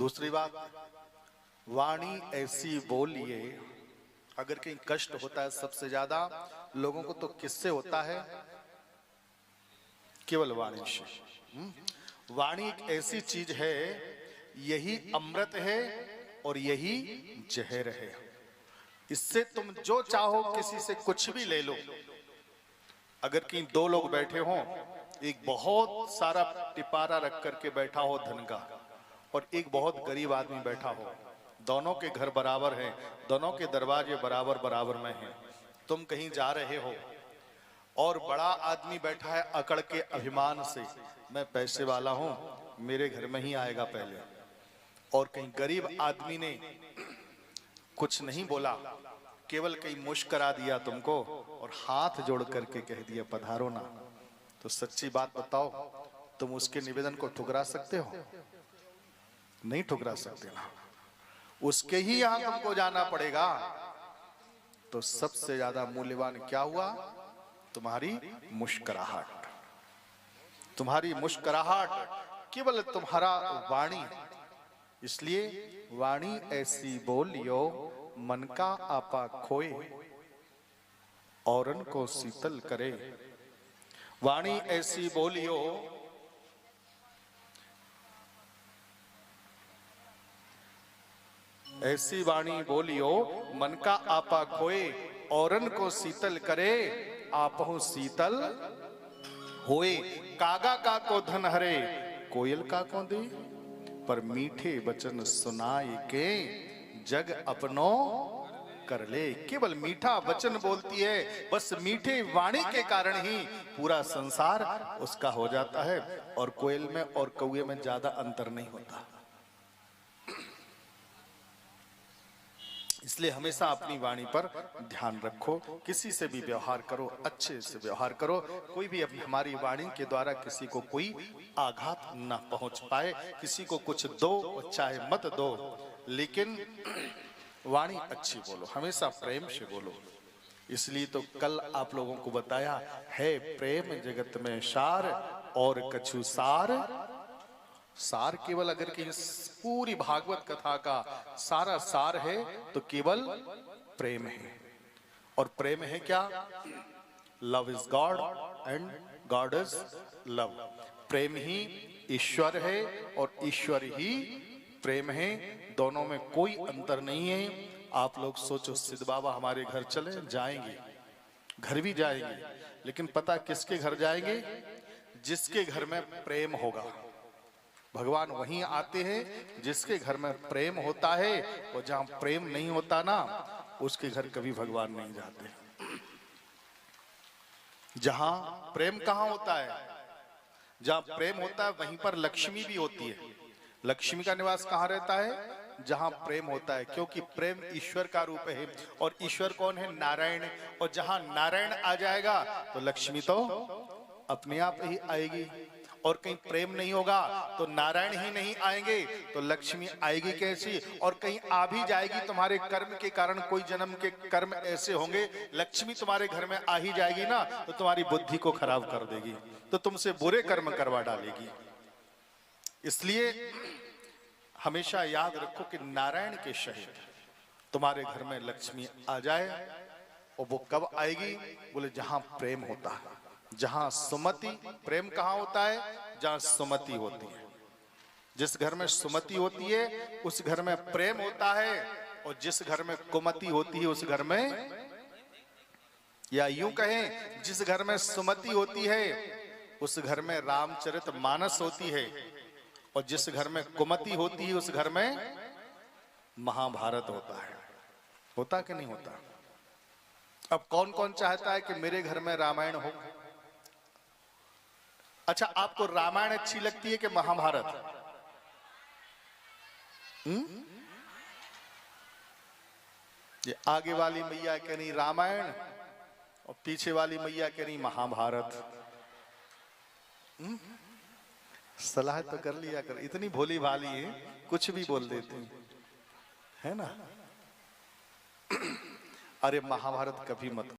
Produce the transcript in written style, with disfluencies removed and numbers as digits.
दूसरी बात, वाणी ऐसी बोलिए, अगर कहीं कष्ट होता है सबसे ज्यादा लोगों को तो किससे होता है? केवल वाणी से। वाणी एक ऐसी चीज है, यही अमृत है और यही जहर है। इससे तुम जो चाहो किसी से कुछ भी ले लो। अगर कहीं दो लोग बैठे हों, एक बहुत सारा टिपारा रख करके बैठा हो धन का और एक बहुत गरीब आदमी बैठा हो, दोनों के घर बराबर हैं, दोनों के दरवाजे बराबर बराबर में हैं। तुम कहीं जा रहे हो और बड़ा आदमी बैठा है अकड़ के अभिमान से, मैं पैसे वाला हूं, मेरे घर में ही आएगा पहले। और कहीं गरीब आदमी ने कुछ नहीं बोला, केवल कहीं मुस्कुरा दिया तुमको और हाथ जोड़ करके कह दिया पधारो ना, तो सच्ची बात बताओ, तुम उसके निवेदन को ठुकरा सकते हो? नहीं ठुकरा सकते ना। उसके ही यहां तुमको जाना पड़ेगा। तो सबसे ज्यादा मूल्यवान क्या हुआ? तुम्हारी मुस्कुराहट। तुम्हारी मुस्कुराहट, केवल तुम्हारा वाणी। इसलिए वाणी ऐसी बोलियो, मन का आपा खोए, औरन को शीतल करे। वाणी ऐसी बोलियो, ऐसी वाणी बोलियो, मन का आपा खोए, औरन को शीतल करे, आपहु शीतल होए। कागा का को धन हरे, कोयल का को दे, पर मीठे वचन सुनाए के, जग अपनो कर ले। केवल मीठा वचन बोलती है, बस मीठे वाणी के कारण ही पूरा संसार उसका हो जाता है। और कोयल में और कौए में ज्यादा अंतर नहीं होता। इसलिए हमेशा अपनी वाणी पर ध्यान रखो। किसी से भी व्यवहार करो, अच्छे से व्यवहार करो। कोई भी अपनी हमारी वाणी के द्वारा किसी को कोई आघात न पहुंच पाए। किसी को कुछ दो चाहे मत दो, लेकिन वाणी अच्छी बोलो, हमेशा प्रेम से बोलो। इसलिए तो कल आप लोगों को बताया है, प्रेम जगत में सार और कछु सार। सार केवल अगर कि पूरी भागवत कथा का सारा सार है तो केवल प्रेम है। और प्रेम है क्या? Love is God and God is love. प्रेम ही ईश्वर है और ईश्वर ही प्रेम है। दोनों में कोई अंतर नहीं है। आप लोग सोचो, सिद्ध बाबा हमारे घर चले जाएंगे, घर भी जाएंगे, लेकिन पता किसके घर जाएंगे? जिसके घर में प्रेम होगा। भगवान वहीं आते हैं जिसके घर में प्रेम होता है, और जहां प्रेम नहीं होता ना, उसके घर कभी भगवान नहीं जाते। जहां प्रेम कहां होता है? जहां प्रेम होता है वहीं पर लक्ष्मी भी होती है। लक्ष्मी का निवास कहां रहता है? जहां प्रेम होता है, क्योंकि प्रेम ईश्वर का रूप है। और ईश्वर कौन है? नारायण। और जहां नारायण आ जाएगा तो लक्ष्मी तो अपने आप ही आएगी। और कहीं प्रेम नहीं होगा तो नारायण ही नहीं आएंगे तो लक्ष्मी आएगी कैसी? और कहीं आ भी जाएगी तुम्हारे कर्म के कारण, कोई जन्म के कर्म ऐसे होंगे, लक्ष्मी तुम्हारे घर में आ ही जाएगी ना, तो तुम्हारी बुद्धि को खराब कर देगी, तो तुमसे बुरे कर्म करवा डालेगी। इसलिए हमेशा याद रखो कि नारायण के सहित तुम्हारे घर में लक्ष्मी आ जाए। और वो कब आएगी? बोले जहां प्रेम होता है, जहां सुमति। प्रेम कहां होता है? जहां सुमति होती है। जिस घर में सुमति होती है उस घर में प्रेम होता है, और जिस घर में कुमति होती है उस घर में, या यूं कहें जिस घर में सुमति होती है उस घर में रामचरित मानस होती है, और जिस घर में कुमति होती है उस घर में महाभारत होता है। होता कि नहीं होता? अब कौन कौन चाहता है कि मेरे घर में रामायण हो? अच्छा, आपको रामायण अच्छी लगती है कि महाभारत? ये आगे वाली मैया कह रही रामायण और पीछे वाली मैया कह रही महाभारत। सलाह तो कर लिया कर, इतनी भोली भाली है, कुछ भी बोल देती है ना। अरे महाभारत कभी मत